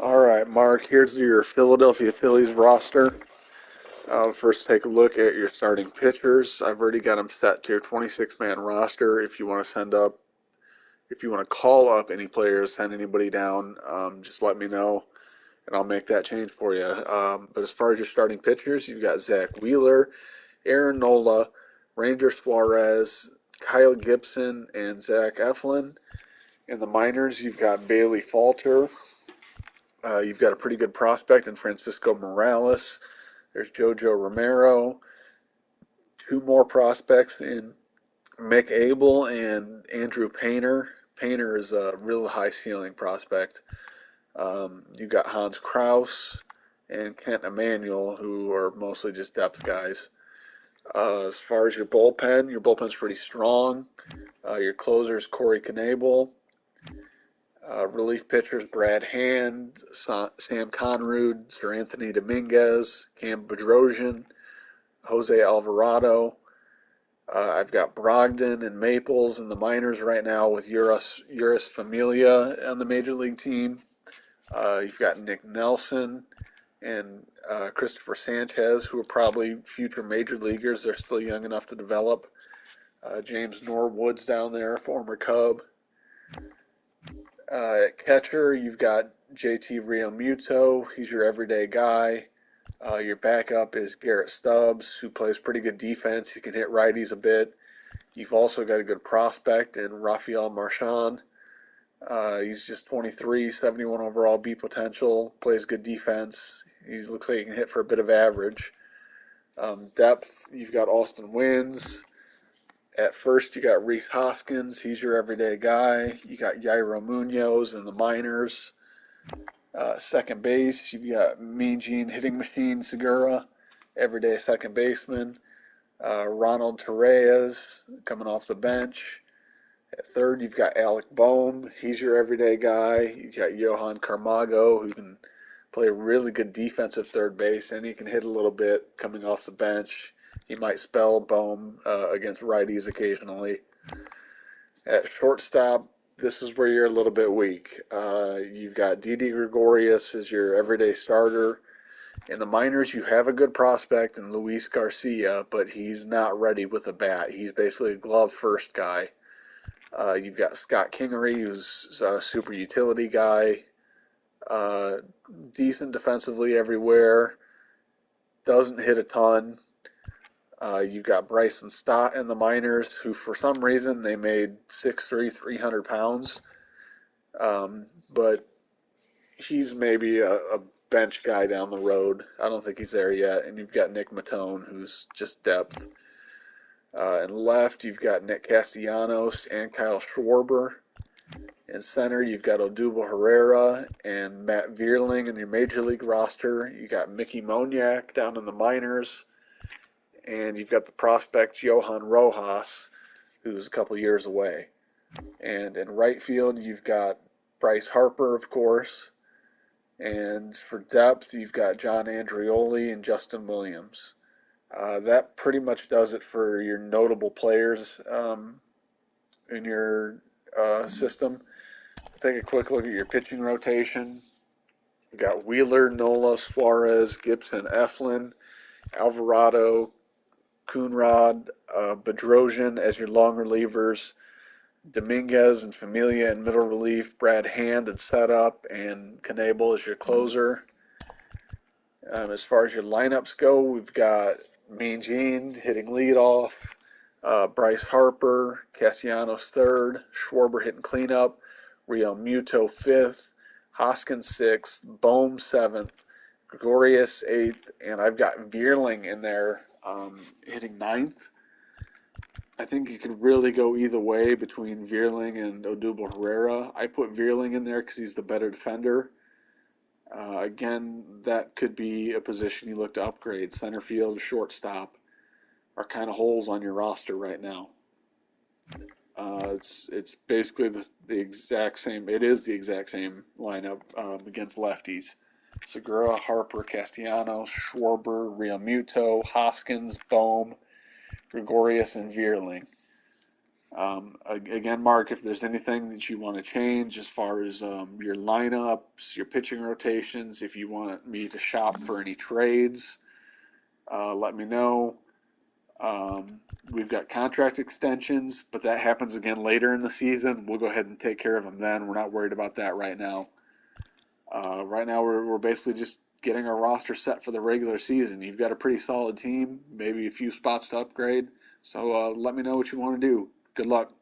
All right, Mark, here's your Philadelphia Phillies roster. First, take a look at your starting pitchers. I've already got them set to your 26-man roster. If you want to if you want to call up any players, send anybody down, just let me know, and I'll make that change for you. But as far as your starting pitchers, you've got Zach Wheeler, Aaron Nola, Ranger Suarez, Kyle Gibson, and Zach Eflin. In the minors, you've got Bailey Falter. You've got a pretty good prospect in Francisco Morales. There's Jojo Romero. Two more prospects in Mick Abel and Andrew Painter. Painter is a real high ceiling prospect. You've got Hans Kraus and Kent Emanuel, who are mostly just depth guys. As far as your bullpen's pretty strong. Your closer's Corey Knebel. Relief pitchers Brad Hand, Sam Conrud, Sir Anthony Dominguez, Cam Bedrosian, Jose Alvarado. I've got Brogdon and Maples in the minors right now with Uris Familia on the major league team. You've got Nick Nelson and Christopher Sanchez, who are probably future major leaguers. They're still young enough to develop. James Norwood's down there, former Cub. At catcher, you've got JT Realmuto. He's your everyday guy. Your backup is Garrett Stubbs, who plays pretty good defense. He can hit righties a bit. You've also got a good prospect in Rafael Marchand. He's just 23, 71 overall B potential, plays good defense. He looks like he can hit for a bit of average. Depth, you've got Austin Wynns. At first, you got Reese Hoskins. He's your everyday guy. You got Yairo Munoz in the minors. Second base, you've got Mean Gene Hitting Machine Segura, everyday second baseman. Ronald Torreyes coming off the bench. At third, you've got Alec Boehm. He's your everyday guy. You've got Johan Carmago, who can play a really good defensive third base, and he can hit a little bit coming off the bench. He might spell Boehm against righties occasionally. At shortstop, this is where you're a little bit weak. You've got Didi Gregorius as your everyday starter. In the minors, you have a good prospect in Luis Garcia, but he's not ready with a bat. He's basically a glove first guy. You've got Scott Kingery, who's a super utility guy. Decent defensively everywhere. Doesn't hit a ton. You've got Bryson Stott in the minors, who for some reason they made 6'3", 300 pounds. But he's maybe a bench guy down the road. I don't think he's there yet. And you've got Nick Matone, who's just depth. And left, you've got Nick Castellanos and Kyle Schwarber. In center, you've got Odubel Herrera and Matt Vierling in your major league roster. You got Mickey Moniak down in the minors. And you've got the prospect Johan Rojas, who's a couple years away. And in right field, you've got Bryce Harper, of course. And for depth, you've got John Andreoli and Justin Williams. That pretty much does it for your notable players in your system. Take a quick look at your pitching rotation. You've got Wheeler, Nola, Suarez, Gibson, Eflin, Alvarado, Coonrod, Bedrosian as your long relievers, Dominguez and Familia in middle relief, Brad Hand at setup, and Knebel as your closer. As far as your lineups go, we've got Mean Gene hitting leadoff, Bryce Harper, Castellanos third, Schwarber hitting cleanup, Real Muto fifth, Hoskins sixth, Boehm seventh, Gregorius eighth, and I've got Vierling in there hitting ninth. I think you could really go either way between Vierling and Odubel Herrera. I put Vierling in there because he's the better defender. Again, that could be a position you look to upgrade. Center field, shortstop are kind of holes on your roster right now. It's basically the exact same. It is the exact same lineup against lefties. Segura, Harper, Castellanos, Schwarber, Realmuto, Hoskins, Boehm, Gregorius, and Vierling. Again, Mark, if there's anything that you want to change as far as your lineups, your pitching rotations, if you want me to shop for any trades, let me know. We've got contract extensions, but that happens again later in the season. We'll go ahead and take care of them then. We're not worried about that right now. Right now, we're basically just getting our roster set for the regular season. You've got a pretty solid team, maybe a few spots to upgrade. So let me know what you want to do. Good luck.